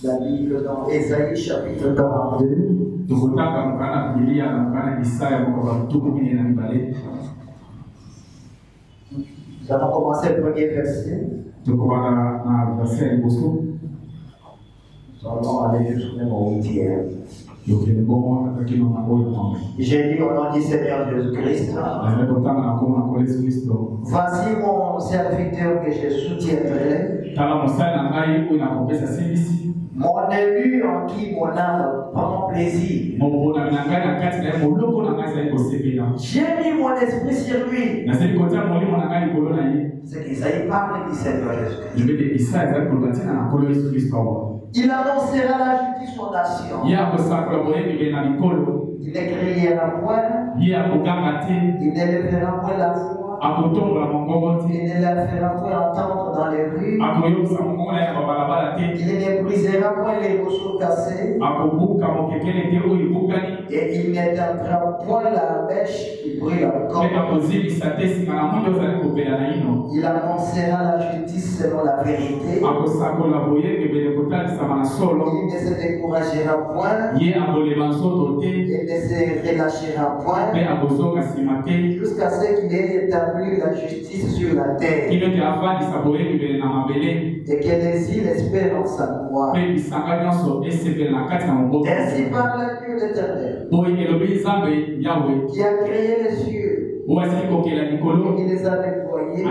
La Bible dans Ésaïe chapitre 42. Nous allons commencer le premier verset. Nous allons aller jusqu'au 8e. J'ai lu au nom du Seigneur Jésus-Christ. Voici mon serviteur que je soutiendrai. Mon élu en qui mon âme prend plaisir. J'ai mis mon esprit sur lui. C'est qu'Isaïe parle du Seigneur Jésus-Christ. Il annoncera la justice aux nations. Il ne criera point. Il ne lèvera point la voix. Il ne la fera point entendre dans les rues. Il ne brisera point les roseaux cassés. Et il n'éteindra point la mèche qui brûle encore. Il annoncera la justice selon la vérité. Il ne se découragera point. Il ne se relâchera point. Jusqu'à ce qu'il ait établi la justice sur la terre. Et que les îles espèrent en sa gloire. Ainsi parle Dieu l'Éternel, qui a créé les cieux. Il les a déployés, qui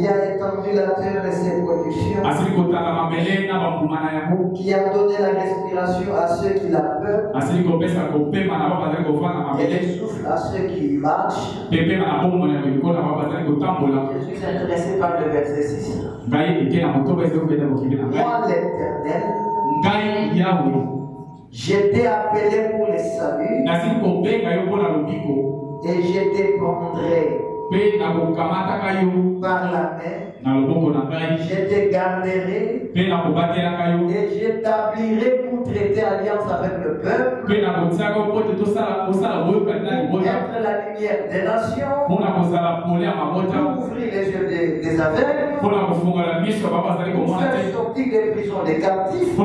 a étendu la terre et ses productions, qui a donné la respiration à ceux qui la peuplent, et le souffle à ceux qui marchent. Je suis intéressé par le verset 6. Moi, l'Éternel, je t'ai appelé pour le salut, et je te prendrai par la main, je te garderai, et j'établirai pour traiter alliance avec le peuple, pour être la lumière des nations, pour ouvrir les yeux des aveugles, pour faire sortir des prisons des captifs,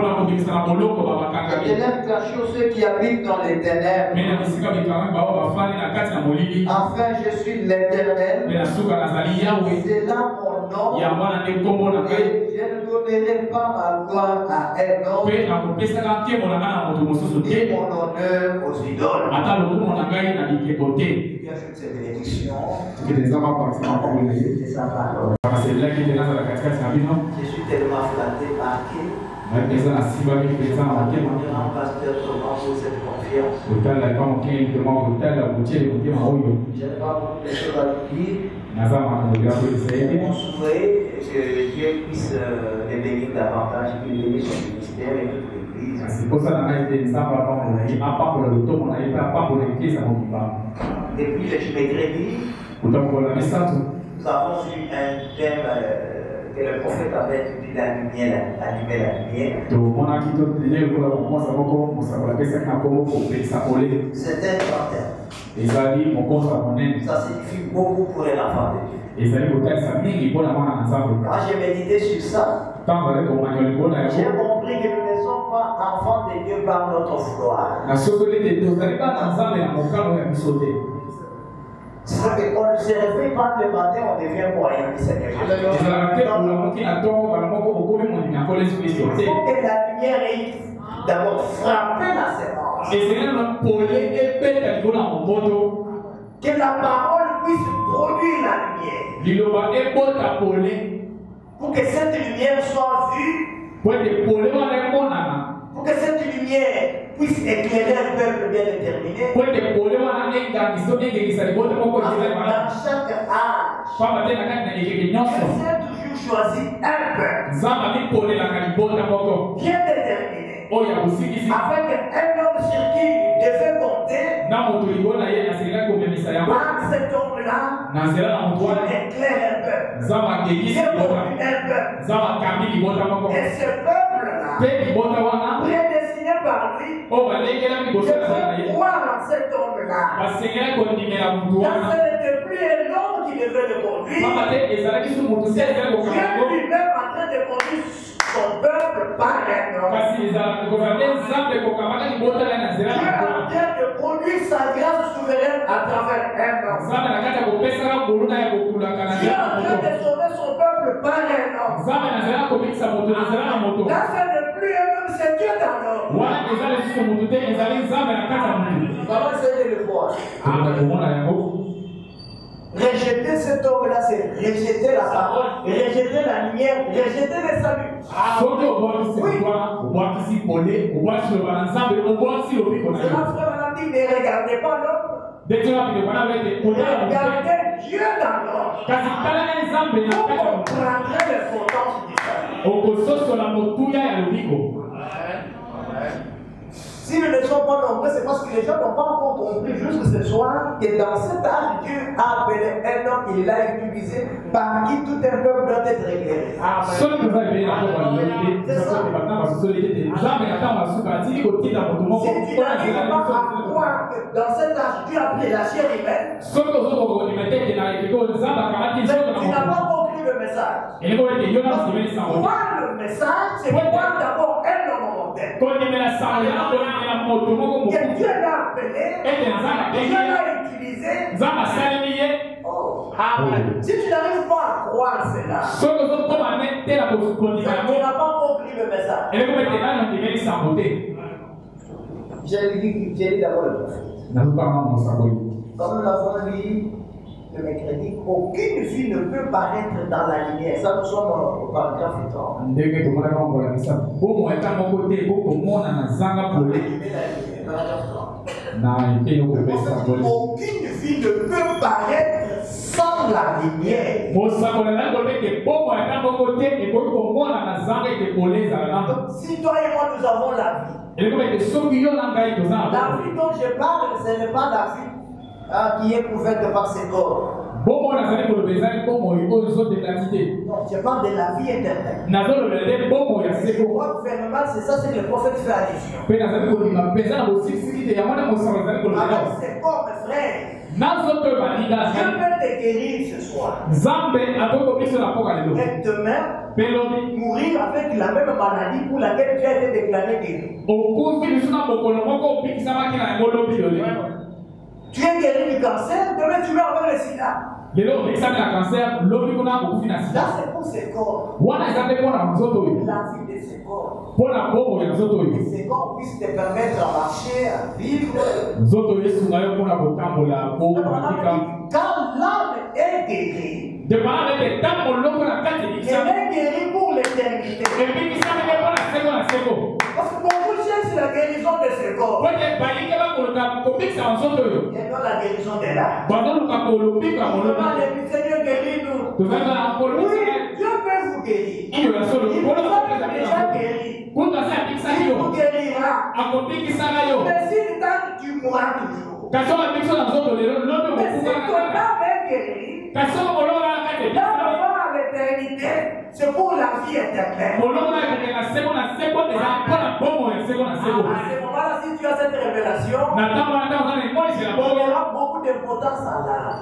et de l'inflation ceux qui habitent dans les ténèbres. Enfin, je suis l'Éternel, c'est là mon nom, et je ne donnerai pas ma gloire à un homme, et mon honneur aux idoles. Il y a toutes ces bénédictions de sa parole. Je suis tellement flatté, marqué. Pasteur Thomas pour cette confiance. Je n'ai pas beaucoup de choses à dire. Mon souhait est que Dieu puisse les bénir davantage, qu'il bénisse son ministère et toute l'église. Depuis le mercredi, nous avons eu un thème que le prophète avait dit la lumière, allumer la lumière. C'est un grand thème. Ça signifie beaucoup pour les enfants de Dieu. Quand j'ai médité sur ça, j'ai compris que nous ne sommes pas enfants de Dieu par notre vouloir. C'est qu'on ne se réveille pas le matin, on devient croyant du Seigneur Jésus. Il faut que la lumière ait d'abord frappé la sémence. Que la parole puisse produire la lumière. Pour que cette lumière soit vue. Pour que cette lumière puisse éclairer un peuple bien déterminé. Dans chaque âge, Dieu s'est toujours choisi un peuple bien déterminé, afin qu'un homme sur qui il devait compter, par cet homme-là, il éclaire un peuple. Il produit un peuple. Et ce peuple-là, prédestiné par lui, je veux croire en cet homme-là. Car ce n'était plus un homme qui devait le conduire. Dieu lui-même en train de conduire son peuple par un Dieu est en train de produire sa grâce souveraine à travers un homme. Dieu est en train de sauver son peuple par un homme. Là, ce n'est plus un homme, c'est Dieu dans l'homme. Comment c'est de le voir? Rejeter cet homme-là, c'est rejeter la parole, rejeter la lumière, rejeter le salut. C'est la frère Madame dit, ne regardez pas l'homme. Regardez Dieu dans l'homme. Vous comprendrez l'importance du salut. Si nous ne sommes pas nombreux, c'est parce que les gens n'ont pas encore compris juste ce soir que dans cet âge, Dieu a appelé un homme, il l'a utilisé par qui tout un peuple doit être éclairé. C'est ça. Si tu n'arrives pas à croire que dans cet âge, Dieu a pris la chair humaine, tu n'as pas compris le message. Voir le message, c'est voir d'abord un homme mortel. Que Dieu l'a appelé, Dieu l'a utilisé. Oh. Si tu n'arrives pas à croire cela, tu n'as pas compris le message. J'ai lu d'abord le prophète. Comme nous l'avons lu le mercredi, aucune vie ne peut paraître dans la lumière. Ça, nous sommes au paragraphe 30. Aucune vie ne peut paraître sans la lumière. Si toi et moi nous avons la vie, la vie dont je parle, ce n'est pas la vie qui est couverte par ses corps. Non, je parle de la vie éternelle. Le gouvernement, c'est ça, c'est que le prophète fait allusion. Alors, c'est comme frère. Dieu peut te guérir ce soir. Et demain, mourir avec la même maladie pour laquelle tu as été déclaré guéri. Tu es guéri du cancer, demain tu meurs avec le sida. Là, c'est pour ses corps. La vie de ses corps. Que ses corps puissent te permettre de marcher, à vivre. Quand l'âme est guérie, elle est guérie pour l'éternité. Parce que beaucoup cherchent la guérison de ce corps. Et non la guérison de l'âme. Seigneur, guéris-nous. Oui, Dieu peut vous guérir. Il vous a déjà guéri. Il vous guérira. Mais si tu mourras toujours. Mais si ton âme est guérie, l'éternité, c'est pour la vie éternelle. À ce moment-là, si tu as cette révélation, il y aura beaucoup d'importance à l'âme.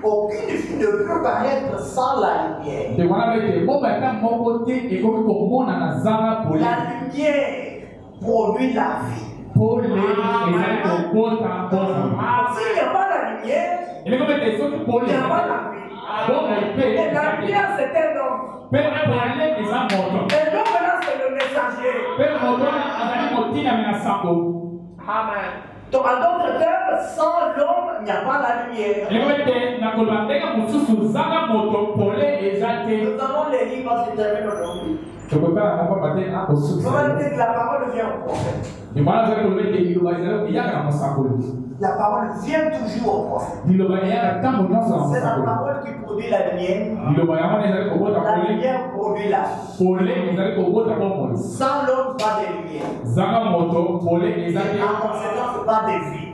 Aucune vie ne peut paraître sans la lumière. La lumière produit la vie. S'il n'y a pas la lumière, il n'y a pas la vie. Et la lumière, c'est un homme. Et l'homme là, c'est le messager. Amen. Donc, en d'autres termes, sans l'homme, il n'y a pas la lumière. Nous allons les lire parce que termine aujourd'hui. La parole vient au prophète. La parole vient toujours au prophète. C'est la parole qui produit la lumière. La lumière produit la vie. Sans l'homme, pas de lumière. Et en conséquence, pas de vie.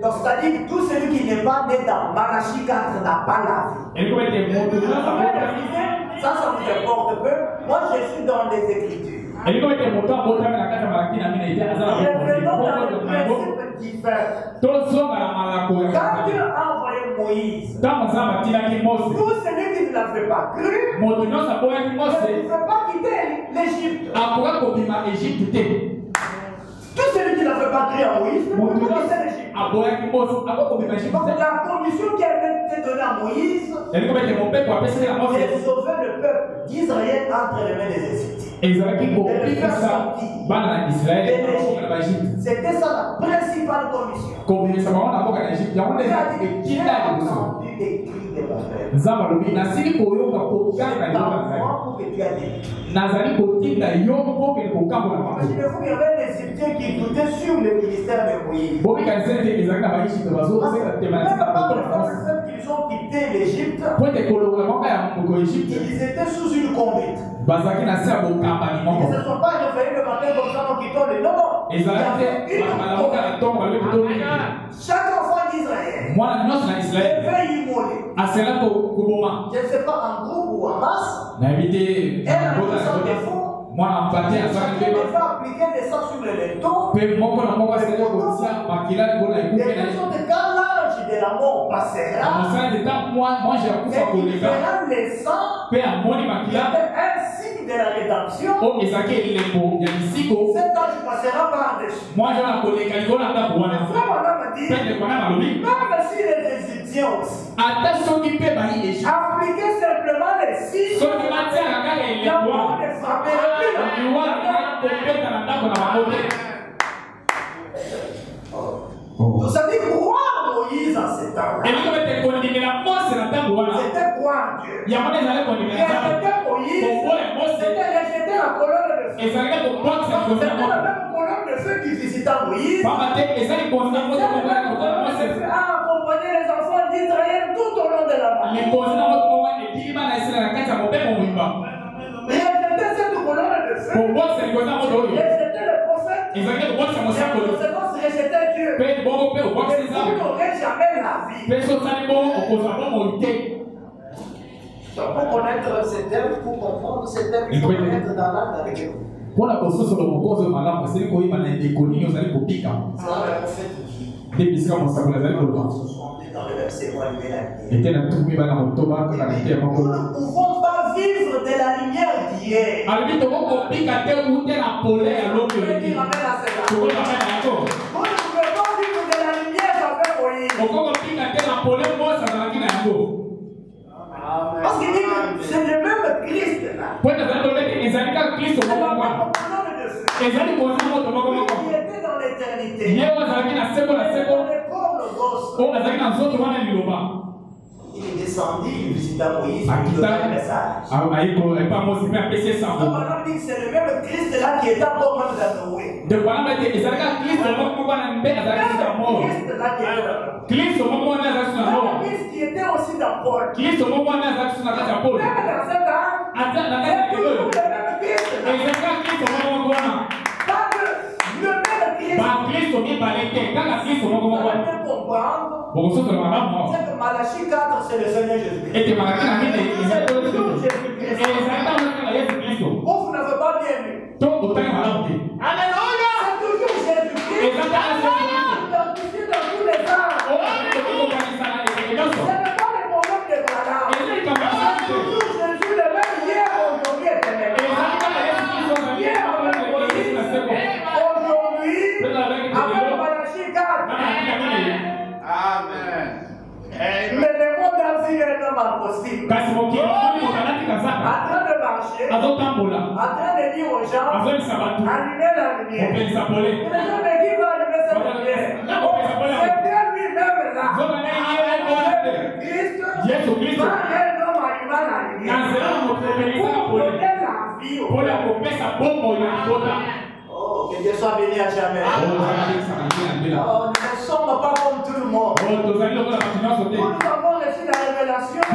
Donc, c'est-à-dire que tout celui qui n'est pas né dans Malachie 4 n'a pas la vie. Ça vous importe peu. Moi, je suis dans les Écritures. Revenons dans le principe divin. Quand Dieu a envoyé Moïse, tout celui qui ne l'avait pas cru ne pouvait pas quitter l'Égypte. Tout celui qui n'avait pas cru à Moïse ne pouvait pas quitter l'Égypte. Donc la condition qui avait été donnée à Moïse est de sauver le peuple d'Israël entre les mains des Égyptiens. C'était ça la principale condition. Imaginez-vous qu'il y avait des Égyptiens qui doutaient sur le ministère de Moïse. Ils ont quitté l'Égypte. Ils étaient sous une conduite. Ils ne se sont pas réveillés le matin comme ça en quittant les noms. Il y avait une conduite. Chaque enfant d'Israël devait immoler. Je ne sais pas en groupe ou en masse. Elle a mis son défaut. Chacun devait appliquer des sangs sur le linteau. Les deux sont de quand l'âge de la mort passera. Il fera les sangs. C'est un signe de la rédemption. Cet âge passera par-dessus. Même si les Égyptiens aussi appliquez simplement les signes, la mort ne frappera plus la Vous savez, croire Moïse en ces temps-là, c'était croire Dieu. Respecter Moïse, c'était rejeter la colonne de feu. C'était la même colonne de feu qui visita Moïse. Accompagner les enfants d'Israël tout au long de la marche. Rejeter cette colonne de feu, rejeter le prophète, et en conséquence rejeter Dieu. Vous n'aurez jamais la vie. Donc, pour connaître ces thèmes, pour comprendre ces thèmes, il faut être dans l'âme avec eux. Pour la construction de mon cause, madame, c'est que vous avez des connus, vous allez pour piquer. C'est le prophète qui. Depuis quand on s'appelle la dans le verset, et nous ne pouvons pas vivre de la lumière d'hier. Vous ne pouvez pas vivre de la lumière avec Moïse. Parce qu'il dit que c'est le même Christ là. C'est la même colonne de feu. Il était dans l'éternité. Il est comme le gosse. Il est descendu, il visita Moïse, il lui a donné un message. Donc on dit que c'est le même Christ là qui est encore même dans Noé. Le même Christ là qui est dans Christ qui était aussi dans Paul. Même dans cet âge, c'est toujours le même Christ. Pas que le même Christ. Vous allez comprendre. C'est que Malachie 4, c'est le Seigneur Jésus-Christ. C'est toujours Jésus-Christ. Vous n'avez pas bien lu. Alléluia. C'est toujours Jésus-Christ. Identifié dans tous les âges. Ce n'est pas les problèmes de Balaam. C'est toujours Jésus le même hier, aujourd'hui et éternellement. Hier avec Moïse, aujourd'hui avec Malachie 4. Amen. Mais le monde a vu un homme impossible. En train de marcher, en train de dire aux gens, allumez la lumière. Et les gens me disent, va allumer cette lumière. C'était lui-même là. Christ va un homme allumant la lumière. Pour donner la vie au monde. Oh, que Dieu soit béni à jamais. Oh, nous ne sommes pas comme tout le monde. Nous avons reçu la révélation. Et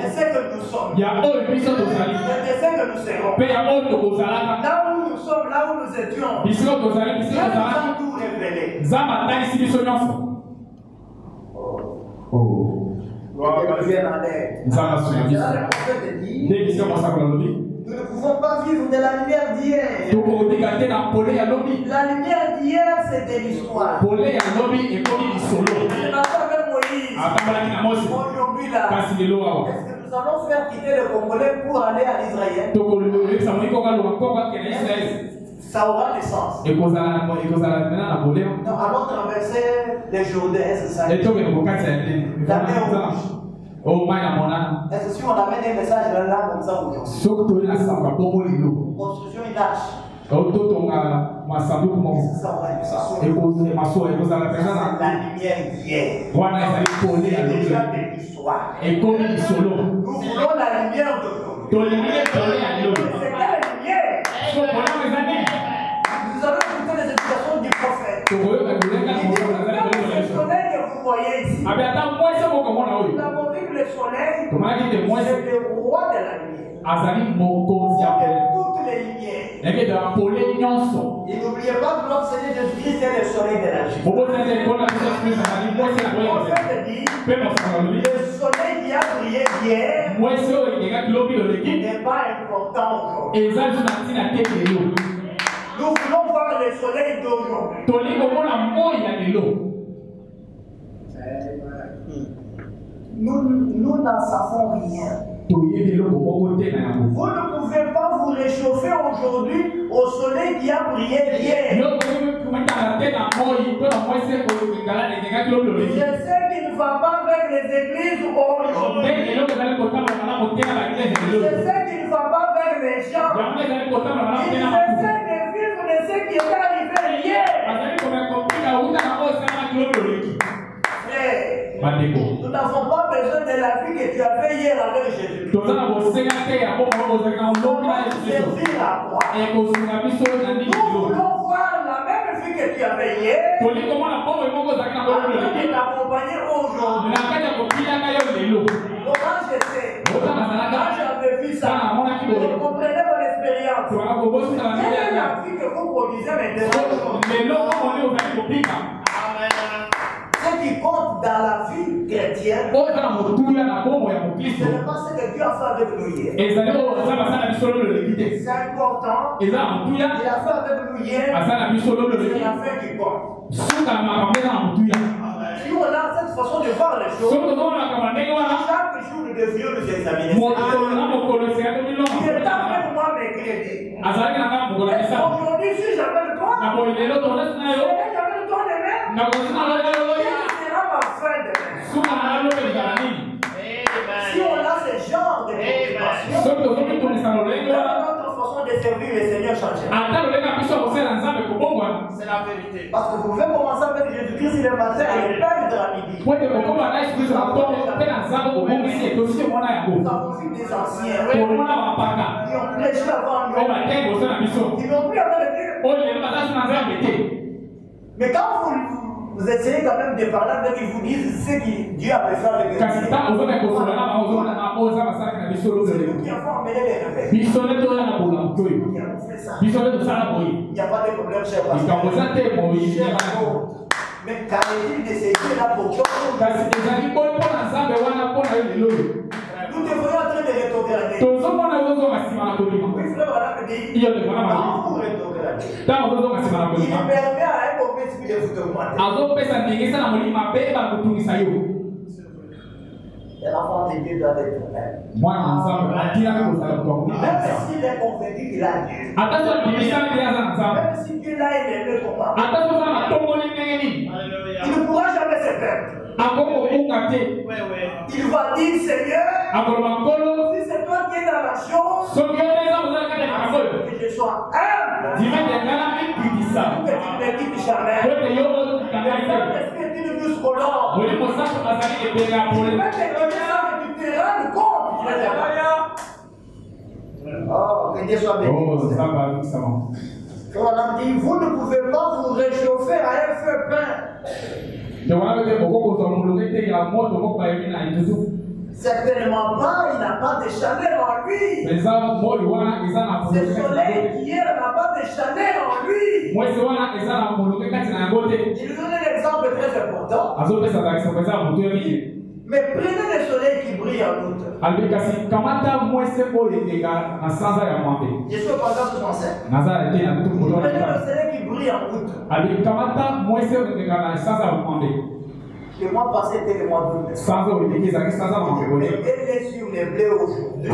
c'est que nous sommes. Et c'est que nous serons. Là où nous sommes, là où nous étions. Dieu nous a tout révélé. Nous ne pouvons pas vivre de la lumière d'hier. La lumière d'hier, c'est de l'histoire. C'est avec Moïse. Moïse. Aujourd'hui là, est-ce que nous allons faire quitter les Congolais pour aller à l'Israël? Ça aura du sens. Nous allons traverser les Jourdains, est-ce que ça? Est-ce que si on amène un message là comme ça aujourd'hui? Construction une arche. La lumière vient. Déjà de l'histoire. Nous voulons la lumière d'aujourd'hui. C'est quelle lumière? Nous allons écouter les explications du prophète. Le soleil que vous voyez ici. Nous avons vu que le soleil, c'est le roi de la lumière. Toutes les lumières. Et n'oubliez pas que notre Seigneur Jésus-Christ est le soleil de la vie. Le soleil qui a brillé hier n'est pas important aujourd'hui. Nous voulons voir le soleil d'aujourd'hui. Nous n'en savons rien. Vous ne pouvez pas vous réchauffer aujourd'hui au soleil qui a brillé hier. Je sais qu'il ne va pas avec les églises aujourd'hui. Je sais qu'il ne va pas avec les gens. Il essaie de vivre de ce qui est arrivé hier. Nous n'avons pas besoin de la vie que tu as fait hier avec Jésus. Nous voulons voir la même vie que tu as fait hier. L'accompagner aujourd'hui. Comment je sais? Quand j'avais vu ça, je comprenais mon expérience. Quelle est la vie que vous produisez maintenant? Ce qui compte dans la vie chrétienne, c'est pas ce que Dieu a fait avec nous hier. C'est important. Il a fait avec nous hier. C'est la fin qui compte. Si on a cette façon de voir les choses, chaque jour nous devions nous examiner. Il est temps que moi m'écrire. Aujourd'hui, si j'appelle toi, j'appelle toi demain. Si on a ce genre de préoccupation, notre façon de servir le Seigneur change. C'est la vérité. Parce que vous pouvez commencer avec Jésus-Christ le matin et le perdre à midi. Nous avons vu des anciens qui ont prêché avant nous. Ils n'ont plus avec Dieu. Mais quand vous essayez quand même de parler avec eux, ils vous disent ce que Dieu a fait avec eux. C'est nous qui avons emmené les rebelles. Qui avons fait ça. Il n'y a pas de problème chez vous. Mais quand il dit de ces dieux-là pour nous devons être en train de rétrograder. Oui, frère, voilà me dit, quand vous rétrogradez, il permet à un mauvais esprit de vous augmenter. Et l'enfant de Dieu doit être vrai. Même s'il est convaincu qu'il a Dieu. Même si Dieu l'a élevé comme ça. Il ne pourra jamais se perdre. Il va dire, Seigneur, si c'est toi qui es dans la chose, que je sois humble, que tu ne me quittes jamais. Est-ce que tu nous jusqu'au nord? Tu peux te quitter ça, mais tu te rends compte. Oh, que Dieu soit béni. On a dit, vous ne pouvez pas vous réchauffer à un feu peint. Certainement pas, il n'a pas de chaleur en lui. Ce soleil qui hier n'a pas de chaleur en lui. Il nous donne un exemple très important. Mais prenez le soleil qui brille en août. Je suis au paragraphe 65. Prenez le soleil qui brille en août. Le mois passé était le mois d'août. Elle est sur les blés aujourd'hui.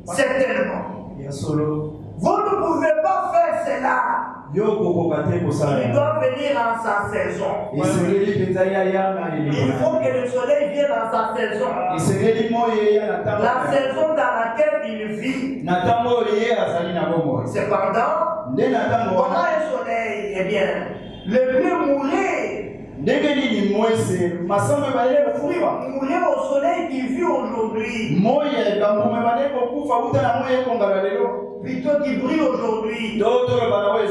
Certainement. Vous ne pouvez pas faire cela. Il doit venir en sa saison. Il faut que le soleil vienne en sa saison. La saison dans laquelle il vit. Cependant, pendant un soleil, eh bien, le blé mourait. Mourir au soleil qui vit aujourd'hui. Plutôt qui brille aujourd'hui.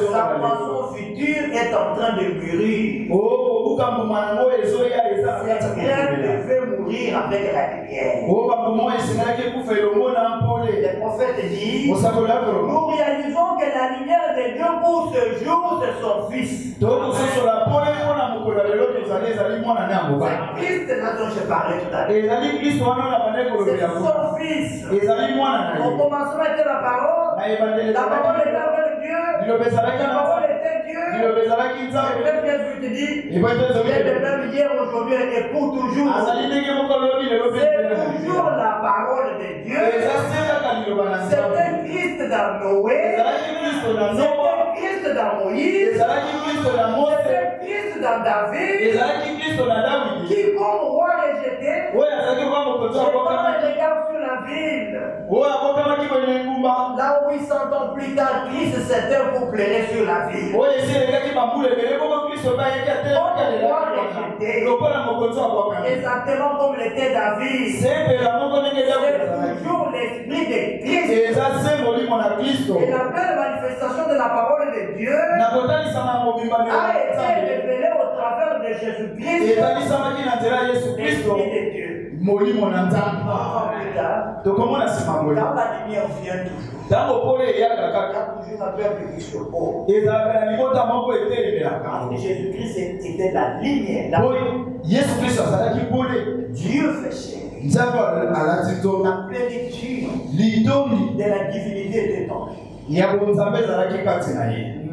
Sa moisson future est en train de mûrir. Cette graine devait mourir avec la lumière. Le prophète dit, nous réalisons que la lumière de Dieu pour ce jour, c'est son fils. C'est Christ là dont je parlais tout à l'heure. C'est son fils. Au commencement était la parole. La parole était avec Dieu. La parole était Dieu. Et le Père Jésus te dit, il est le même hier, aujourd'hui et pour toujours. C'est toujours la parole de Dieu. C'était Christ dans Noé. C'était Christ dans Moïse. C'était Christ dans David. Qui comme roi rejeté, regarde sur la ville. Là où 800 ans plus tard, Christ s'était populaire sur la ville. Exactement comme l'était David. C'est toujours l'esprit de Christ. Et la pleine manifestation de la parole de Dieu a été révélée au travers de Jésus-Christ. L'esprit de Dieu. Quand la lumière vient toujours. Il y a toujours un peuple qui se oppose. Jésus-Christ était la lumière. Dieu fait chair. La plénitude de la divinité était en lui.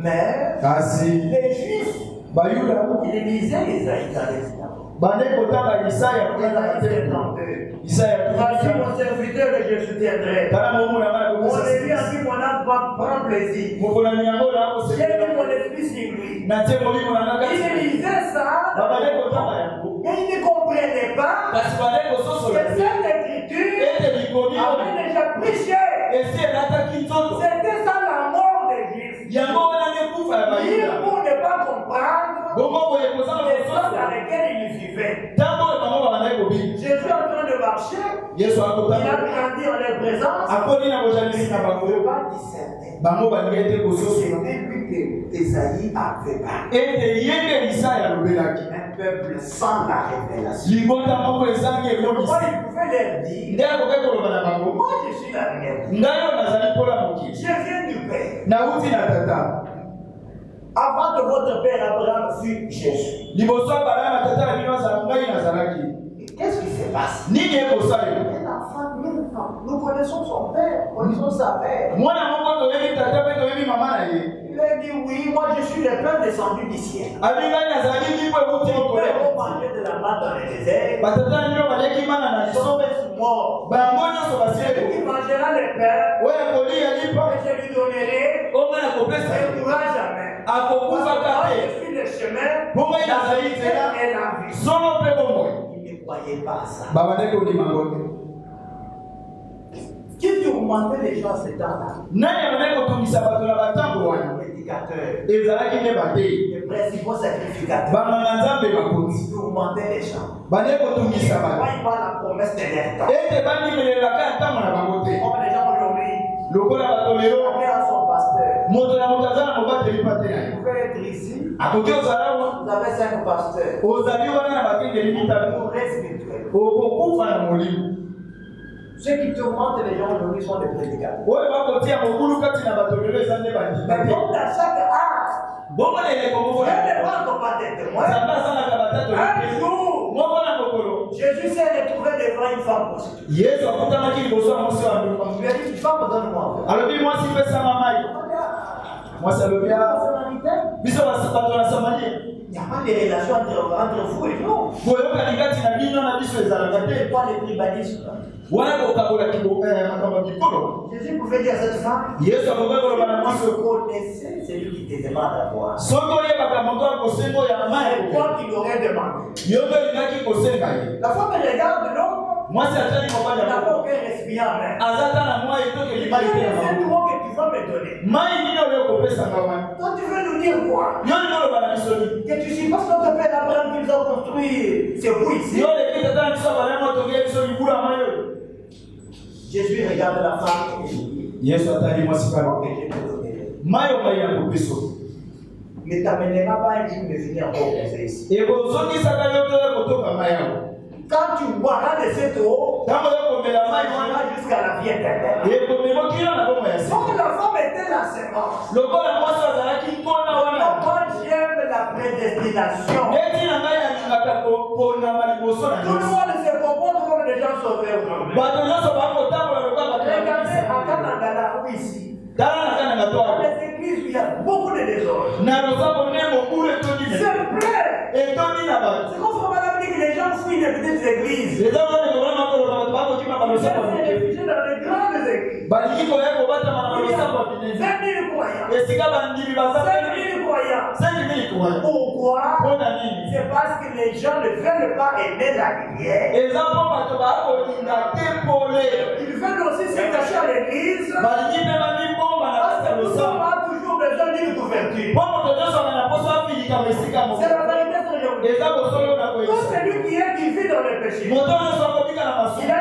Mais les Juifs, ils lisaient Isaïe dans les synagogues. Voici mon serviteur que je soutiendrai. Mon élu a dit mon âme va prendre plaisir. J'ai mis mon esprit sur lui. Il lisait ça, mais il ne comprenait pas que cette écriture avait déjà prêché. C'était ça la mort des Juifs. Pour ne pas comprendre les choses dans lesquelles ils vivaient. Jésus est en train de marcher. Il a grandi en leur présence. Il ne peut pas discerner. C'était lui que Esaïe avait parlé. Un peuple sans la révélation. Pourquoi il pouvait leur dire, moi je suis la réalité. Je viens du Père. Avant que votre père Abraham fût Jésus. Qu'est-ce qui se passe? Un enfant, nous connaissons son père, connaissons sa mère. Il a dit oui, moi je suis le père descendu du ciel. Mon père va manger de la manne dans le désert. Ils sont morts. Celui qui mangera le père, et je lui donnerai, il ne mourra jamais. Moi je suis le chemin, la vérité et la vie. Ils ne croyaient pas à ça. Qui tourmentait les gens à ce temps-là? Les principaux sacrificateurs tourmentaient les gens. Pourquoi ils croient pas la promesse de leur temps? Comme les gens aujourd'hui, chacun a son pasteur. Vous pouvez être ici, vous avez 5 pasteurs. Vous respectez. Ceux qui tourmentent les gens aujourd'hui sont des prédicateurs. Mais comme dans chaque âge, Dieu ne parle pas des témoins. Un jour, Jésus s'est retrouvé devant une femme prostituée. Il lui a dit, femme, donne-moi. Moi, ça veut bien. Il n'y a pas de relation entre vous et nous. C'est pas les tribalismes. Jésus pouvait dire à cette femme, si vous connaissez celui qui te demande à boire. C'est toi qui l'aurais demandé. La femme regarde l'homme. Moi, c'est il n'a pas aucun récipient. C'est toi que tu vas me donner. Toi, tu veux nous dire quoi? Que tu supposes notre père Abraham qui nous a construit c'est vous ici. Jésus regarde la femme et dit, ne t'amènera pas un jour de venir reposer ici. Quand tu boiras de cette eau, tu iras jusqu'à la vie éternelle. Donc la femme était la sémence. Quand j'aime la prédestination, tout le monde se comporte comme des gens sauvés aujourd'hui. Regardez à Canada, ici. Dans les églises, il y a beaucoup de désordre. C'est plein. C'est comme madame dit que les gens fuient les petites églises. Ils sont réfugiés dans les grandes églises. 20 000 croyants. 5 000 croyants. Pourquoi? C'est parce que les gens ne veulent pas aimer la lumière. Ils veulent aussi se cacher à l'église. Parce que nous avons toujours besoin d'une couverture. C'est la vérité aujourd'hui. Tout celui qui vit dans le péché, il a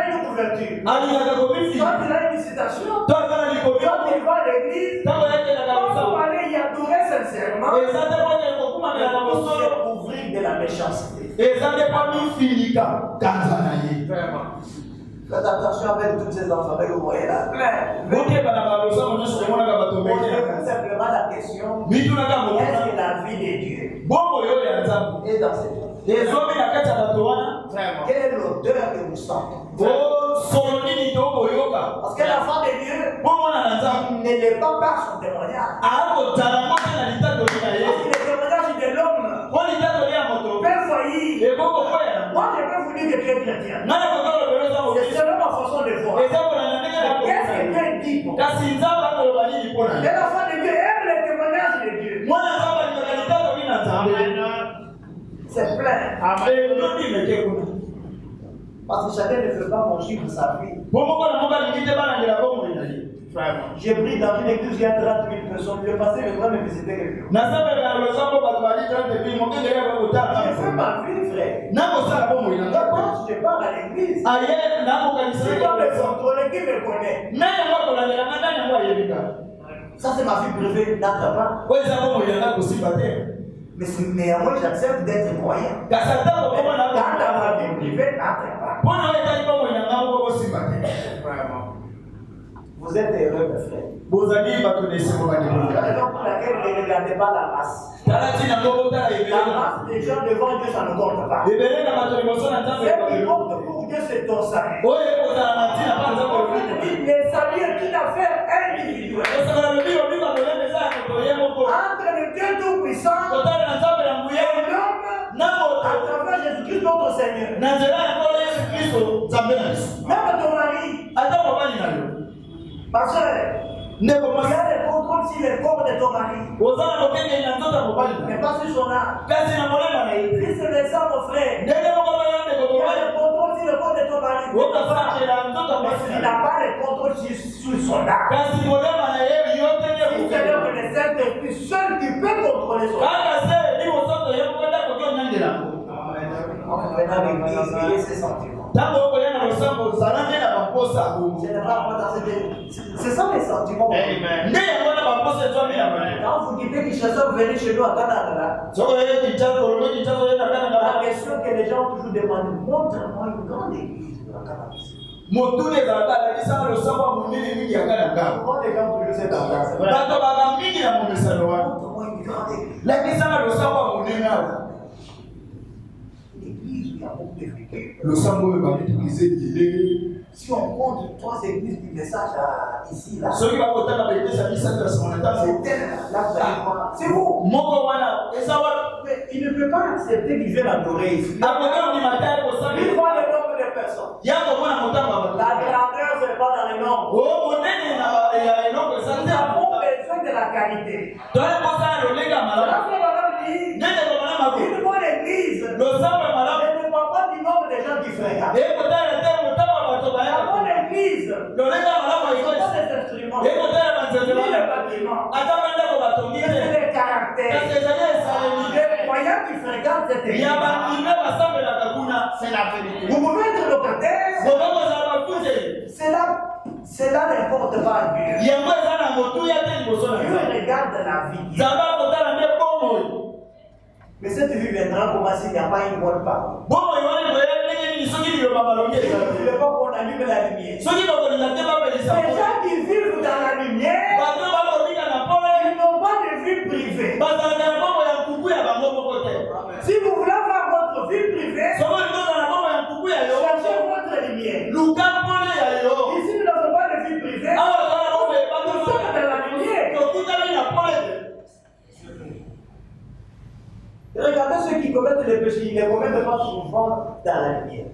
une couverture. Quand il a une citation, quand il va à l'église, quand il va aller y adorer sincèrement, il se couvrir de la méchanceté. Faites attention avec tous ces enfants que vous voyez là. Posez simplement la question, est-ce que la vie de Dieu est dans cette vie? Quelle est l'odeur que vous sentez? Parce que la femme de Dieu ne l'est pas par son témoignage. Parce que le témoignage de l'homme peut faillir. Moi je peux vous dire que tu es chrétien. C'est seulement ma façon de voir. Qu'est-ce que Dieu dit? Et la femme de Dieu aime le témoignage de Dieu. C'est plein. Parce que chacun ne fait pas manger de sa vie. J'ai pris dans une église, il y a 30 000 personnes. Le passé, je dois me visiter quelqu'un. Je fais ma vie, frère. Quand je pars à l'église, je dois me contrôler qui me connaît. Ça, c'est ma vie privée, n'entre pas. Mais moi, j'accepte d'être croyant. Dans ma vie privée, n'entre pas. Vous êtes heureux, mes frères. La raison pour laquelle vous ne regardez pas la masse. La masse des gens devant Dieu, ça ne compte pas. Ce qui compte pour Dieu, c'est ton salut. Le salut est une affaire individuelle. Entre le Dieu Tout-Puissant et l'homme, à travers Jésus-Christ, notre Seigneur. Même ton mari. Parce que il y a le contrôle sur le corps de ton mari. Mais pas sur son âme. Si c'est le sang, mon frère, il y a le contrôle sur le corps de ton mari. Mais il n'a pas le contrôle sur son âme. C'est le Saint-Esprit seul qui peut contrôler son âme. En venant à l'église, il y a ses sentiments. C'est ça les sentiments. Quand vous dites que chasseurs venez chez nous à Canada, la question que les gens ont toujours demandé, montre-moi une grande église à Canada. Pourquoi les gens toujours cette tendance? Montre-moi une grande église. Si on compte 3 églises du message à ici, là. C'est vous. Il ne peut pas accepter qu'il vienne adorer ici. Il voit le nombre de personnes. La grandeur, ce n'est pas dans les nombres. Nous avons besoin de la qualité. Une bonne église ne dépend pas du nombre de gens qui fréquentent. La bonne église ne dépend pas des instruments, ni le bâtiment, c'est le caractère. Les croyants qui fréquentent cette église, c'est la vérité. Vous pouvez être locataire, cela n'importe pas à Dieu. Dieu regarde la vie. Mais cette vie viendra comme s'il n'y a pas une bonne parole. Il ne veut pas qu'on allume la lumière. Les gens qui vivent dans la lumière, ils n'ont pas de vie privée. Si vous voulez avoir votre vie privée, cherchez votre lumière. Ici, nous n'avons pas de vie privée. Nous sommes dans la lumière. Regardez ceux qui commettent les péchés, ils ne les commettent pas souvent dans la lumière.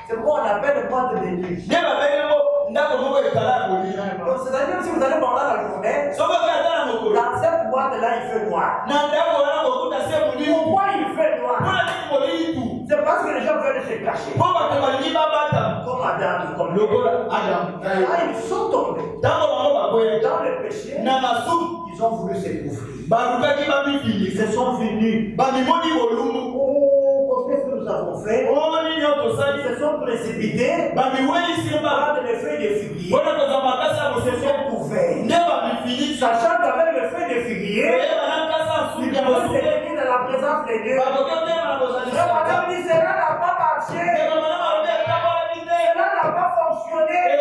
C'est pourquoi on appelle le boîte de nuit. Donc c'est-à-dire si vous allez pendant la journée, dans cette boîte-là il fait noir. Pourquoi il fait noir? C'est parce que les gens veulent se cacher. Comme Adam, comme Adam. Ils sont tombés dans le péché. Ils ont voulu se couvrir. Ils se sont venus. Qu'est-ce que nous avons fait? Ils se sont précipités. Prendre les feuilles de figuier. Ils se sont couverts. Sachant qu'avec les feuilles de figuier, ils peuvent se tenir dans la présence de Dieu. Madame dit, cela n'a pas marché. Cela n'a pas fonctionné. Les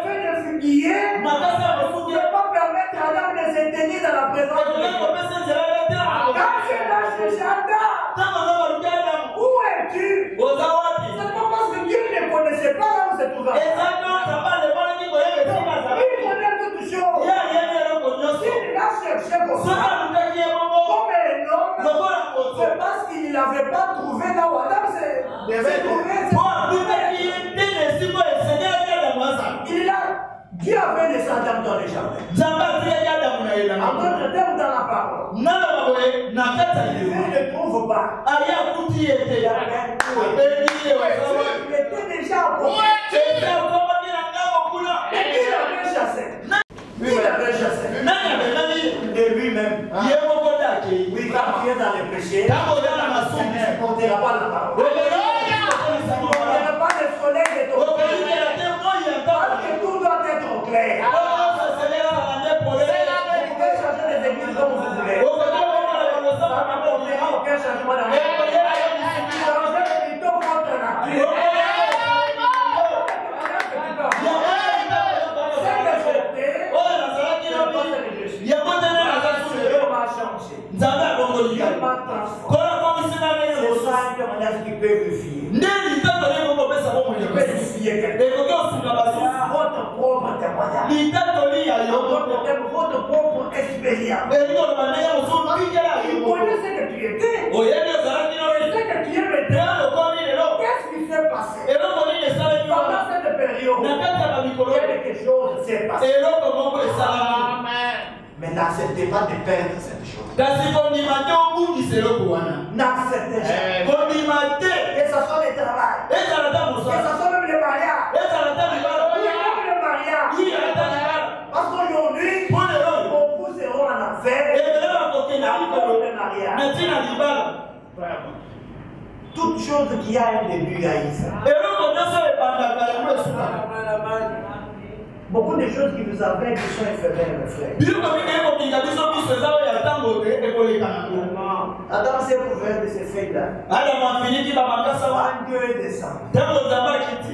feuilles de figuier ne peuvent pas permettre à l'homme de se tenir dans la présence de Dieu. Quand je lâche le jardin, où es-tu? C'est pas parce que Dieu ne connaissait pas là où se trouvait. Il connaît toutes choses. S'il l'a cherché comme ça, comme un homme, c'est parce qu'il ne l'avait pas trouvé là où Adam s'est trouvé. Dieu avait laissé Adam dans les jardins. En d'autres termes, dans la parole. Il ne trouve pas. Il était déjà en côté. Et qui l'avait chassé? Qui l'avait chassé? De lui-même. Oui, quand tu es dans les péchés, tu ne porteras pas la parole. Tu ne porteras pas le soleil de ton pays. Parce que tout doit être clair. Vous pouvez changer les églises comme vous voulez. Ça n'apportera aucun changement dans les églises. Changez plutôt votre nature. Qui peut vérifier. Votre propre témoignage. Votre propre expérience. Il connaît ce que tu étais. Ce que tu es maintenant. Qu'est-ce qui s'est passé? Pendant cette période, quelque chose s'est passé. Mais n'acceptez pas de perdre cette chose. N'acceptez jamais. Que ce soit le travail. Que ce soit même le mariage. Le mariage. Parce qu'aujourd'hui, beaucoup seront en enfer. Le mariage. Toute chose qui a un début a une fin. Beaucoup de choses qui nous aveuglent sont éphémères, mes frères. Adam s'est couvert de ces feuilles-là. Un Dieu est descendu.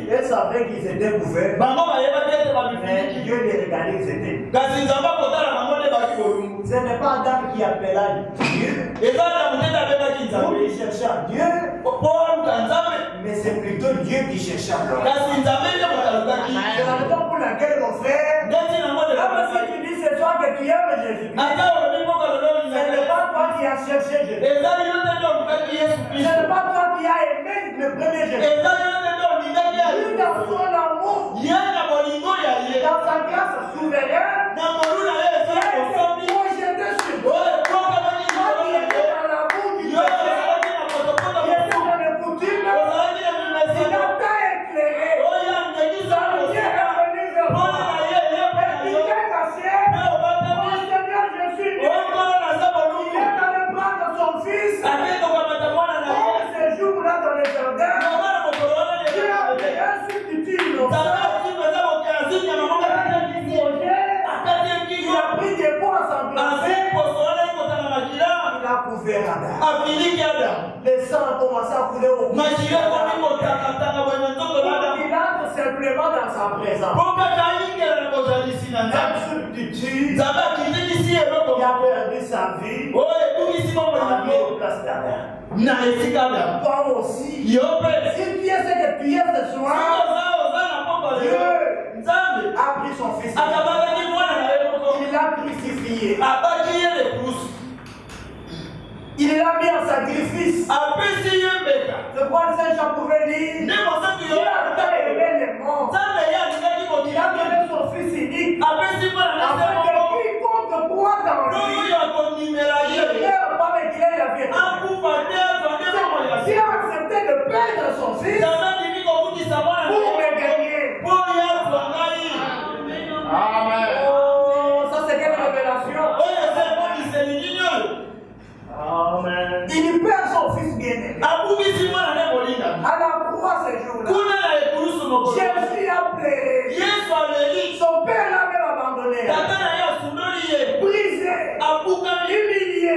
Il savait qu'ils étaient couverts. Mais Dieu les regardait, ils étaient. Ce n'est pas Adam qui appela Dieu. Il cherchait Dieu. Mais c'est plutôt Dieu qui cherche à gloire. C'est la raison pour laquelle mon frère, même si tu dis ce soir que tu aimes Jésus, ce n'est pas toi qui as cherché Jésus. Ce n'est pas toi qui as aimé le premier Jésus. Lui, dans son amour, dans sa grâce souveraine, il a été projeté sur toi. Toi qui étais dans la boue du péché, qui était dans les coutumes, il t'a éclairé. Sa lumière est venue vers toi. Et il t'est caché. Oh Seigneur, je suis né. Il est dans les bras de son fils. Oh, ce jour-là dans le jardin, Dieu a fait un substitut innocent. Il a pris des pots à s'emplacer. Il a couvert Adam. Le sang a commencé à couler au bout. Il entre simplement dans sa présence. Un substitut qui a perdu sa vie à notre place d'Adam. Toi aussi, si tu es ce que tu es ce soir, Dieu a pris son fils. Il l'a crucifié. Il l'a mis en sacrifice. C'est quoi le Saint Jean pouvait dire? Dieu a tant aimé les morts. Il a donné son fils unique. Afin que quiconque croit dans lui, il ne meurt pas mais qu'il ait la vie. Dieu a accepté de perdre son fils pour me gagner. Amen. Oh, ça c'est quelle révélation? Amen. Il perd son fils bien-aimé. À la croix ce jour-là, Jésus a pleuré. Son père l'a même abandonné. Brisé. Humilié.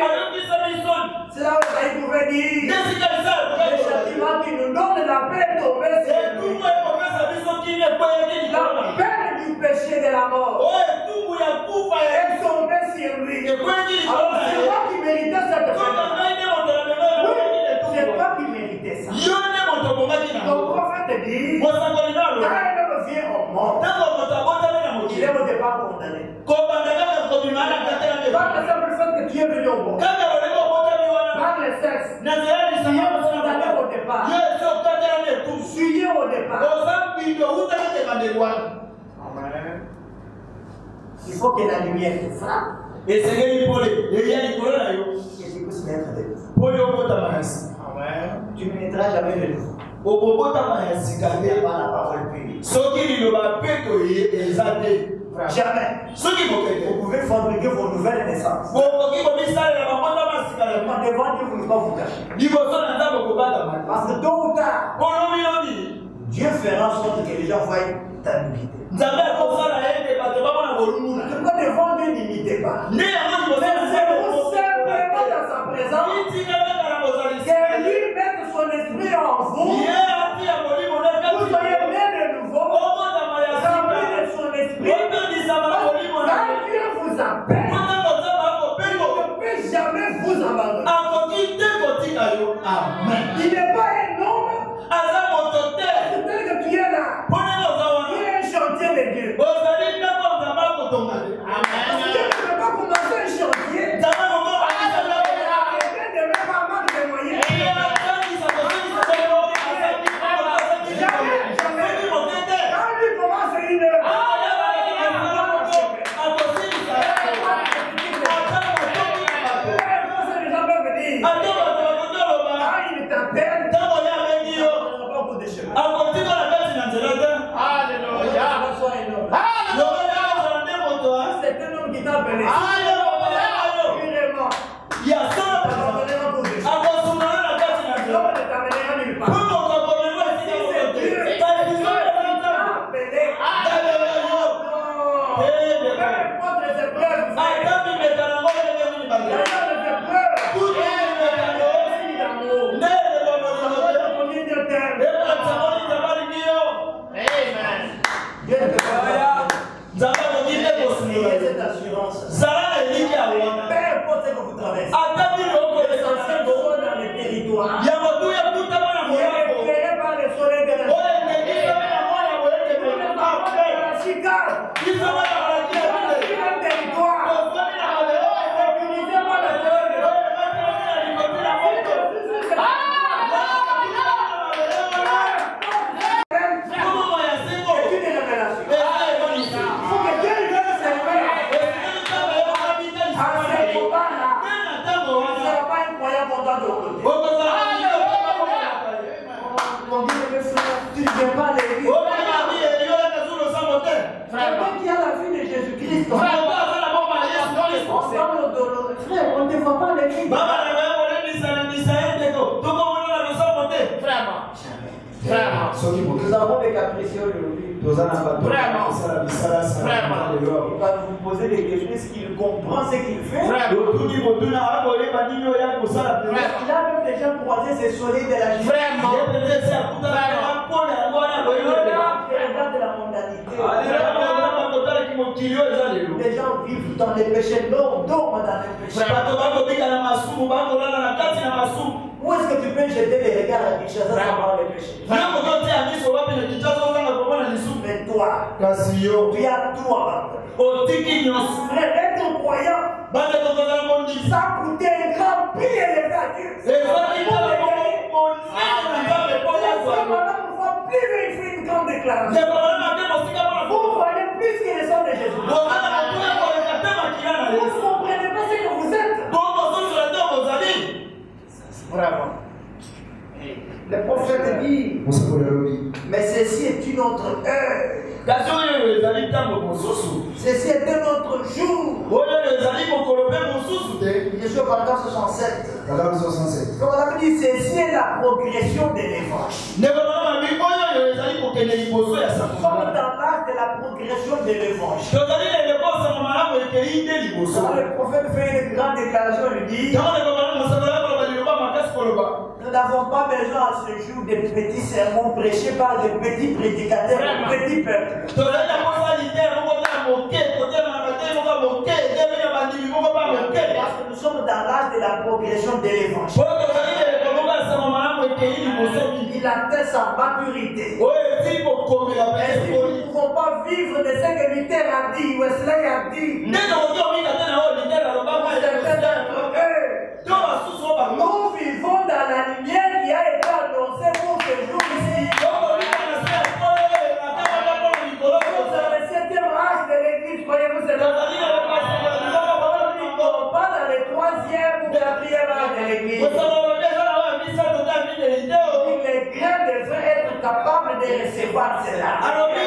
C'est là où il pouvait dire le châtiment qui nous donne la paix est tombée sur lui. La peine du péché de la mort est tombée sur lui. Alors c'est moi qui méritais cette peine. Oui, c'est toi qui méritais ça. Ton prophète dit, quand un homme vient au monde, il est au départ condamné. Par le simple fait que tu es venu au monde, par le sexe, tu es condamné au départ. Tu es au départ. Amen. Il faut que la lumière te frappe. Et c'est que tu puisses mettre de l'eau. Amen. Tu ne mettras jamais de l'eau. Il n'y a pas la parole pure. Jamais. Vous pouvez fabriquer vos nouvelles naissances. Devant Dieu, vous ne pouvez pas vous cacher. Parce que tôt ou tard, Dieu fera en sorte que les gens voient ta nudité. Pourquoi devant Dieu n'imitez pas? Mais c'est simplement dans sa présence que lui mette son esprit en vous. Vous soyez bien de nouveau, remplis de son esprit. Quand Dieu vous appelle, il ne peut jamais vous abandonner. Il n'est pas un homme. C'est tel que tu es là. Il est un chantier de Dieu. Parce que tu ne peux pas commencer un chantier. Arrêtez de mettre en manque de moyens. Quand lui commence une heure, il t'appelle. Vraiment. Nous avons des capricieux aujourd'hui. Vraiment. Il va vous poser des questions. Est-ce qu'il comprend ce qu'il fait? Il a même déjà croisé ses soleils de la justice. Vraiment. De la mondanité. Les gens vivent dans les péchés, dorment dans les péchés. Où est-ce que tu peux jeter les regards à Kinshasa sans voir les péchés? Mais toi, tu as toi. Frère, être croyant, ça coûtait un grand prix élevé à Dieu. Une grande déclaration. Vous voyez plus que les sons de Jésus. Vous ne comprenez pas ce que vous êtes. Vraiment. Le prophète dit, mais ceci est une autre heure. Ceci est un autre jour. Yeshua 14:67. Donc on a dit, ceci est la progression de l'évangile. Nous sommes dans l'âge de la progression de l'évangile. Quand le prophète fait une grande déclaration, il dit, nous n'avons pas besoin à ce jour de petits sermons prêchés par de petits prédicateurs, de petits peuples. Parce que nous sommes dans l'âge de la progression de l'évangile. Il atteint sa maturité. Est-ce que nous ne pouvons pas vivre de ce que Luther a dit, Wesley a dit? Nous vivons dans la lumière qui a été annoncée pour ce jour ici. Dans le 7e âge de l'église, croyez-vous cela? Pas dans le 3e ou 4e âge de l'église. Les grains devraient être capables de recevoir cela. Les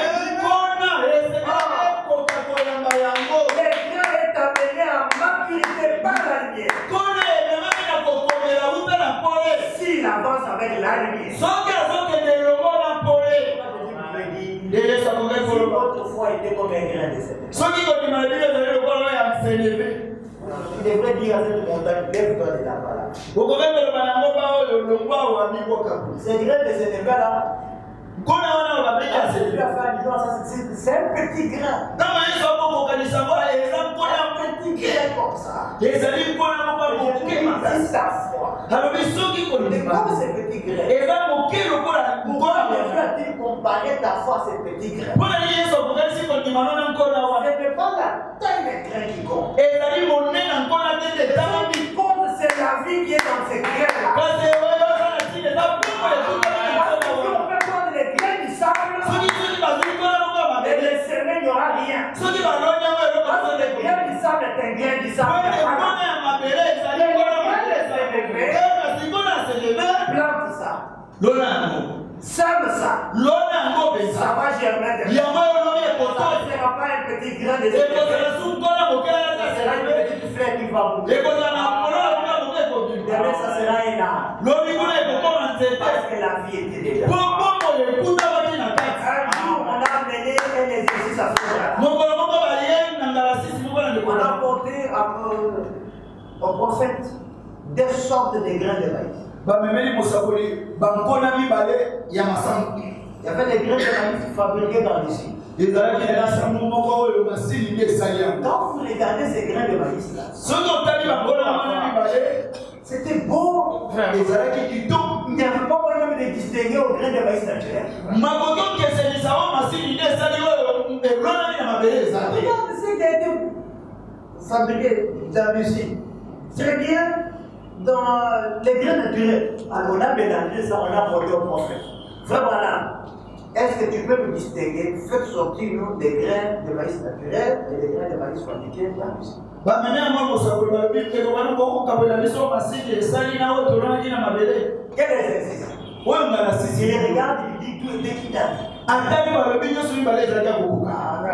grains est amené à maturité par la lumière. S'il avance avec la lumière. Si votre foi était comme un grain de sel. Il devrait dire à cette montagne, lève-toi de là-bas. Ces grains de cet là, c'est un petit grain. Comme ça. Comme ces petits grains. Pourquoi Jésus a-t-il comparé ta foi à ces petits grains? Ce n'est pas la taille des grains qui compte. Ce qui compte, c'est la vie qui est dans ces grains-là. On peut prendre les grains du sable et les semer, il n'y aura rien. Parce que le grain du sable est un grain du sable. Plante ça. Sème ça. Ça va germer. Ça ne sera pas un petit grain de sel. Ça sera une petite fleur qui va bouger. Demain, ça sera un arbre. Parce que la vie était déjà. Un jour, on a amené un exercice à faire. On a apporté au prophète des sortes de grains de maïs. Il y avait des grains de maïs fabriqués dans les îles. Quand vous regardez ces grains de maïs là, c'était beau. Il n'y avait pas moyen de distinguer au grain de maïs naturel. Regarde ce qui a été fabriqué dans les îles. Très bien. Dans les grains naturels, alors on a mélangé ça, on a apporté au prophète. Vraiment là, est-ce que tu peux me distinguer? Faites sortir nous des grains de maïs naturels et des grains de maïs fabriqués dans l'usine. Quel exercice? Il regarde, il dit tout était qui date.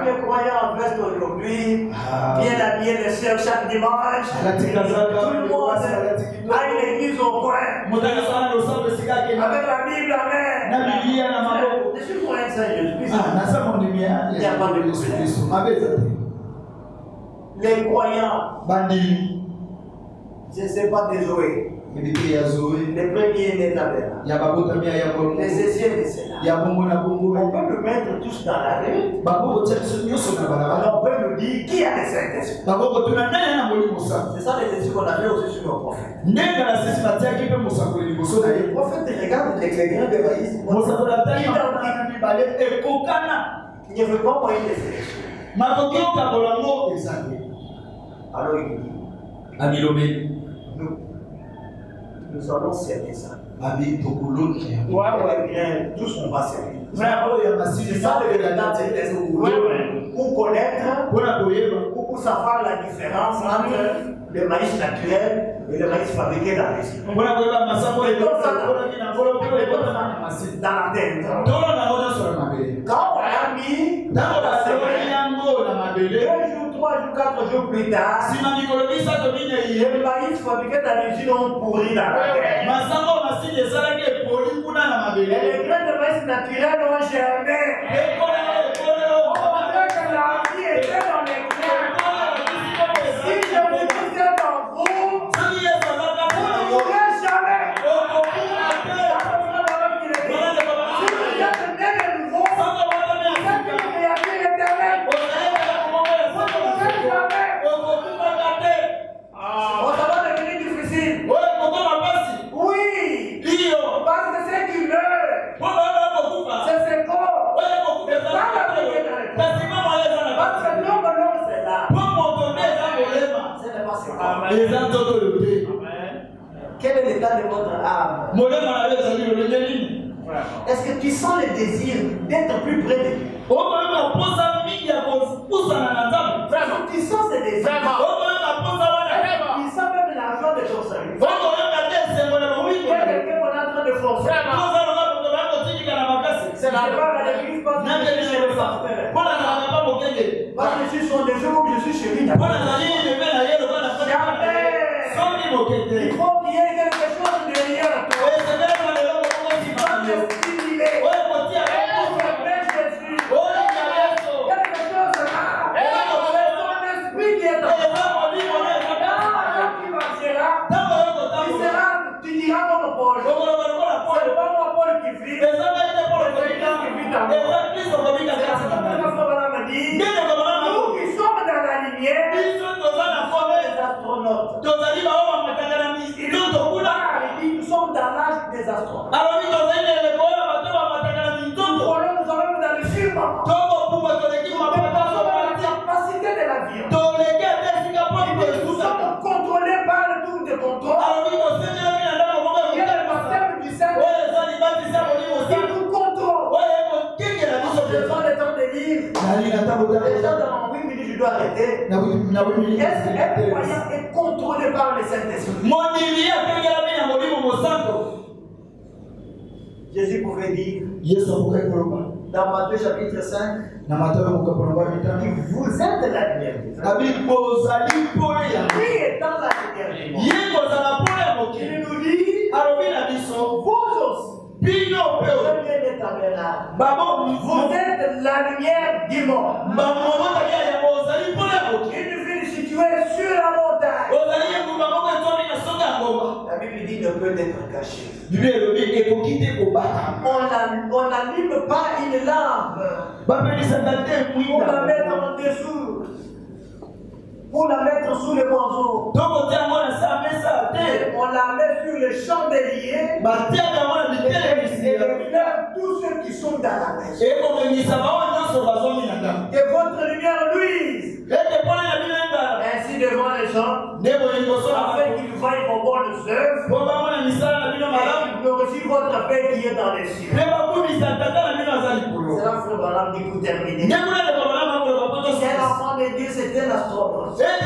Les croyants restent aujourd'hui bien habillés les sœurs chaque dimanche. Tout le monde a une église au coin. Avec la Bible, amen. Je suis croyant ça, il n'y a pas de problème. Les croyants, je ne sais pas des Zoé. Les premiers nés d'Abel. Les essais de cela. On peut le mettre tous dans la rue. Alors on peut nous dire qui a les Saint-Esprit. C'est ça les esprits qu'on a fait aussi sur nos prophètes. Les prophètes regardent les grains de maïs. Il ne veut pas envoyer des élections. Alors il dit nous allons servir ça. Tous on va servir. C'est ça le véritable pour connaître, pour savoir la différence entre le maïs naturel et le maïs fabriqué dans les îles. Dans la terre. Quand on a mis dans la semaine, 2 jours, 3 jours, 4 jours plus tard, le maïs fabriqué dans les îles ont pourri dans la terre. Et les grains de maïs naturels n'ont jamais. On dirait que la vie était dans les grains. Si je vous disais dans vous, vous ne mourrez jamais. Si vous êtes né de nouveau, vous êtes une créature éternelle. Vous ne mourrez jamais. Oh, ça va devenir difficile. Oui. Parce que c'est qui meurt. C'est ses corps. C'est pas la vie dans les corps. Parce que l'homme, c'est là. Ce n'est pas ce corps. Quel est l'état de votre âme? Est-ce que tu sens le désir d'être plus près de lui? Vraiment, tu sens ce désir. Tu sens même l'argent de ton salut. Quelqu'un qu'on est en train de forcer. C'est la part à l'église parce que je suis chez le pasteur. Parce que je suis son déjeuner ou je suis chez lui. Jamais. Il faut qu'il y ait quelque chose derrière toi. Tu vas te stimuler. Pour faire Jésus. Quelque chose là. C'est ton esprit qui est en toi. Quand tu marcheras, tu diras mon Paul. C'est pas mon Paul qui vit. C'est Christ qui vit dans moi. Nous qui sommes dans la lumière, les astronautes. Nous sommes dans l'âge des astronautes. Nous allons dans le firmament. Nous sommes dans la capacité de l'avion. Nous sommes contrôlés par le tour de contrôle. Il y a le baptême du Saint-Esprit qui nous contrôle. J'ai besoin de temps de lire. Déjà dans 8 minutes, je dois arrêter. Est-ce qu'un croyant est contrôlé par le Saint-Esprit? Jésus pouvait dire dans Matthieu chapitre 5, vous êtes la lumière. Lui étant la lumière. Il nous dit, vous aussi. Vous êtes la lumière du monde. Une ville située sur la montagne. La Bible dit ne peut être cachée. On n'allume pas une lampe pour la mettre en dessous, pour la mettre sous le manteau. On la met sur le chandelier et éclaire tous ceux qui sont dans la maison. Que votre lumière luise ainsi devant les gens, afin qu'ils voient vos bonnes œuvres et glorifient votre Père qui est dans les cieux. C'est là frère Balaam dit pour terminer. Un enfant de Dieu, c'est un astronaute. Qu'est-ce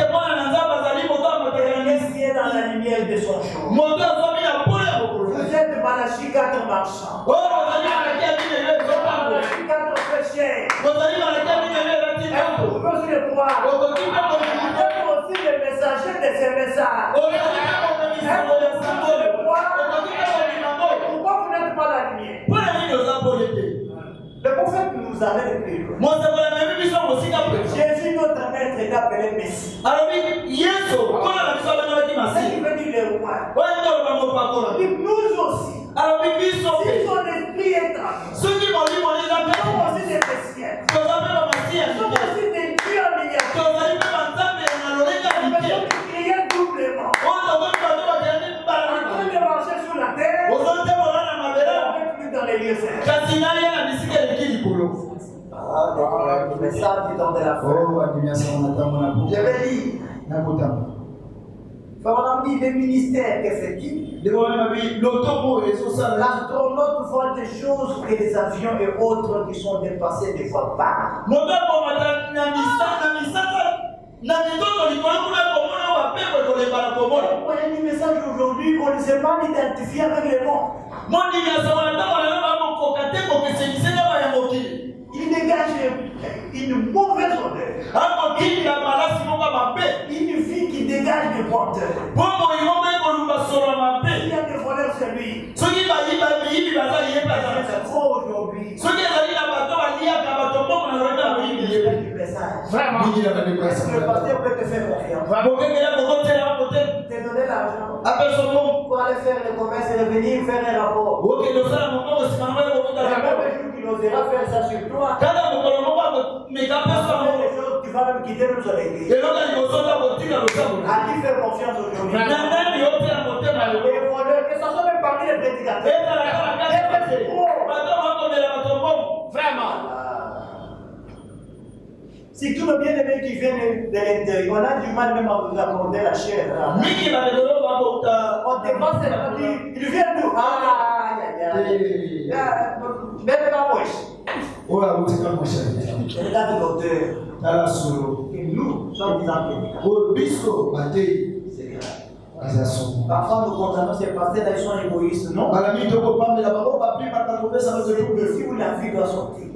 qui est dans la lumière de son jour? Vous êtes Malachie 4 marchands. Malachie 4 chien. Vous pouvez aussi le pouvoir. Vous êtes aussi les messagers de ces messages. Pourquoi vous n'êtes pas la lumière? Le prophète nous amène plus loin. Jésus, notre maître, est appelé Messie. C'est qui veut dire le roi. Nous aussi. Si son esprit est en nous, nous sommes aussi des messiens. Nous sommes aussi des dieux en miniature. Nous sommes criés doublement. En train de marcher sur la terre. Avec lui dans les lieux saints. Le message du temps de la fin. Je vais lire. On dit des ministères, qu'est-ce que c'est? L'astronaute voit des choses que les avions et autres qui sont dépassés ne voient pas. Voyez le message aujourd'hui, on ne sait pas l'identifier avec les mots. Il dégage une mauvaise odeur. Une fille qui dégage des porteurs. Il y a des voleurs chez lui. C'est trop aujourd'hui. Vraiment. Est-ce que le pasteur peut te faire confiance? Te donner l'argent pour aller faire le commerce et revenir faire un rapport. Le même jour qu'il osera faire ça sur toi. Tu vas même quitter nous à l'église. À qui faire confiance aujourd'hui? Les voleurs, que ce soit même parmi les prédicateurs. Vraiment. Si tous nos bien-aimés qui viennent de l'intérieur, on a du mal même à vous accorder la chair. On dépasse la vie. Ils viennent nous. Même pas moi. Regarde l'auteur. Et nous sommes des prédicateurs. Parfois nous condamnons ces pasteurs, ils sont égoïstes, non? Si vous la vie doit sortir.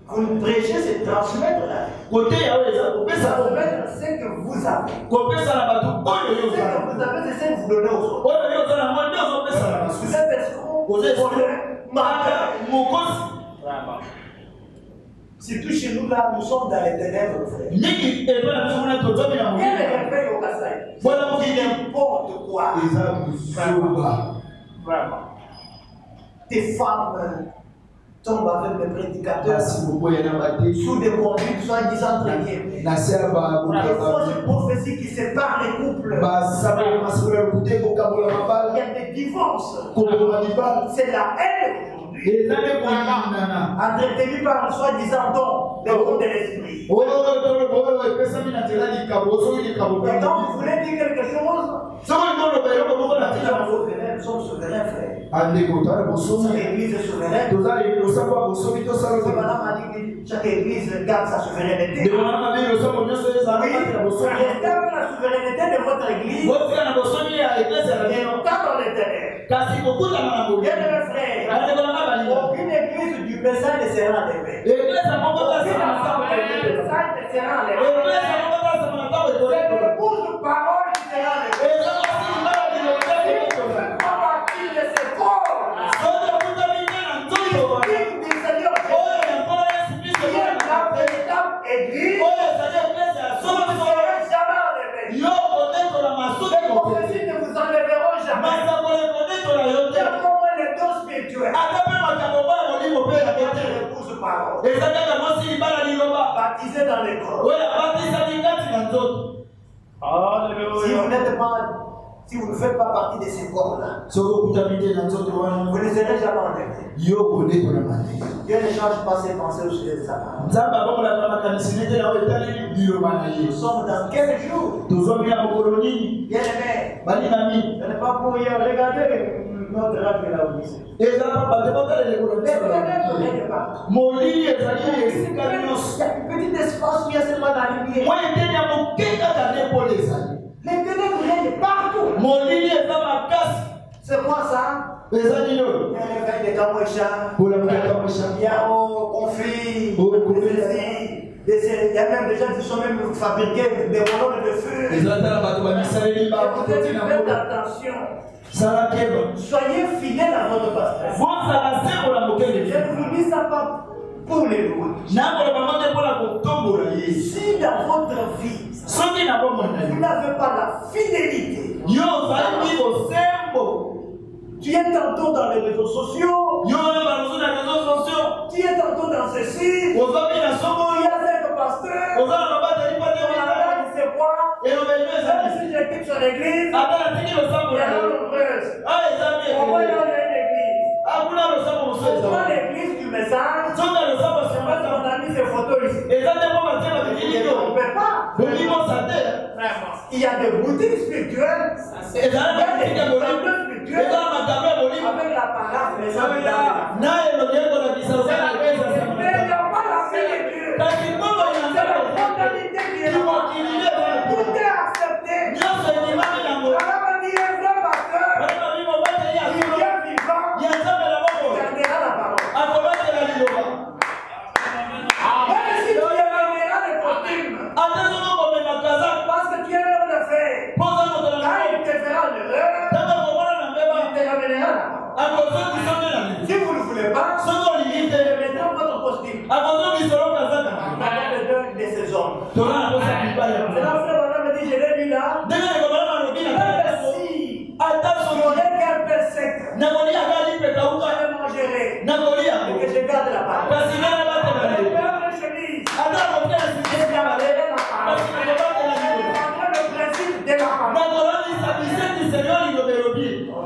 Vous prêchez, c'est transmettre la vie. Transmettre ce que vous avez. Ce que vous avez, c'est ce que vous donnez aux autres. Vous êtes escrocs, voleurs, menteurs. Surtout chez nous, là, nous sommes dans les ténèbres, frère. Quel réveil au Kassai? N'importe quoi. Vraiment. Des femmes tombent avec des prédicateurs sous des conduites soi-disant traînées. Des fausses prophéties qui séparent les couples. Il y a des divorces. C'est la haine entretenu par soi-disant don, le don de l'esprit. Et quand vous voulez dire quelque chose, nous sommes souverains, frère. Chaque église est souveraine. Madame a dit que chaque église garde sa souveraineté. Oui, restez avec la souveraineté de votre église. Quand on est terre. Bien mes frères, aucune église du message ne sera enlevée. Aucune assemblée du message ne sera enlevée. C'est le bout de parole qui sera enlevé. Baptisé dans l'école. Si vous ne faites pas partie de ces corps-là, vous ne serez jamais enlevés. Dieu ne change pas ses pensées au sujet de sa parole. Nous sommes dans quel jour? Bien aimé, ce n'est pas pour hier. Regardez notre rêve de la Odyssée. Il y a un petit espace où il y a seulement la lumière. Les ténèbres viennent partout. C'est quoi ça? Il y a un conflit, il y a même des gens qui sont même fabriqués des colonnes de feu. Faites attention. Soyez fidèles à votre pasteur. Je ne vous dis ça pas pour les loups. Si dans votre vie, vous n'avez pas la fidélité, tu es tantôt dans les réseaux sociaux, tu es tantôt dans ceci, tu as cette pasteur, on a dit c'est quoi, même si j'équipe sur l'église, il y a nombreuses. On va dans l'église. On prend l'église du message, on a mis ces photos ici. On ne peut pas. Il y a des boutiques spirituelles, il y a des tableaux spirituels avec la parole, mais ça veut dire. Mais il n'y a pas la paix de Dieu. C'est la fondalité qui est là. Tout est accepté. Alors on dit un vrai pasteur, il vient vivant, il gardera la parole. Même si tu amèneras les costumes, parce que tu es l'homme de fait, quand il te fera l'erreur, il te ramènera la parole. Si vous ne voulez pas, mettez votre costume. De ces hommes. C'est la frère Madame me dit, je l'ai vu là. Si j'aurais qu'un peu sec, je le mangerai. Et que je garde la parole. Je perds mes chemises. Je garderai la parole. Je prendrai le principe de la parole. Que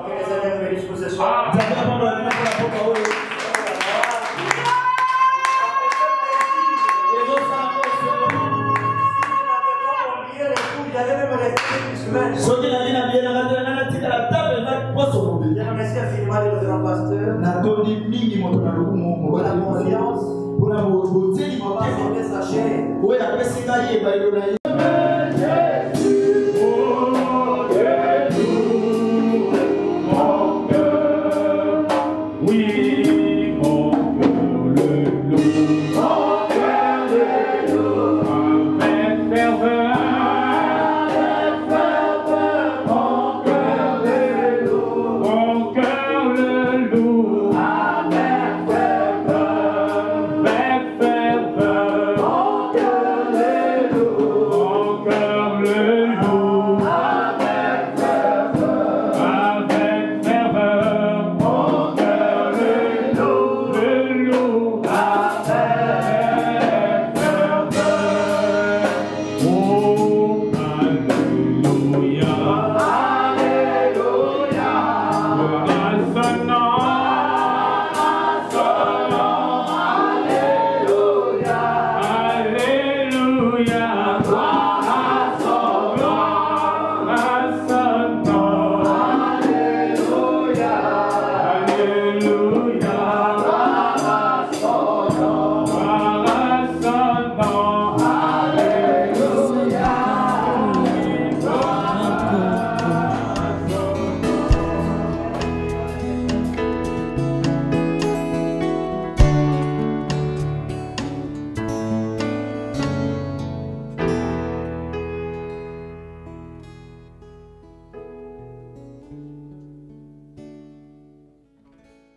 les Seigneurs me disent pour ce soir. Je remercie infiniment le grand pasteur pour la confiance, pour sa chair.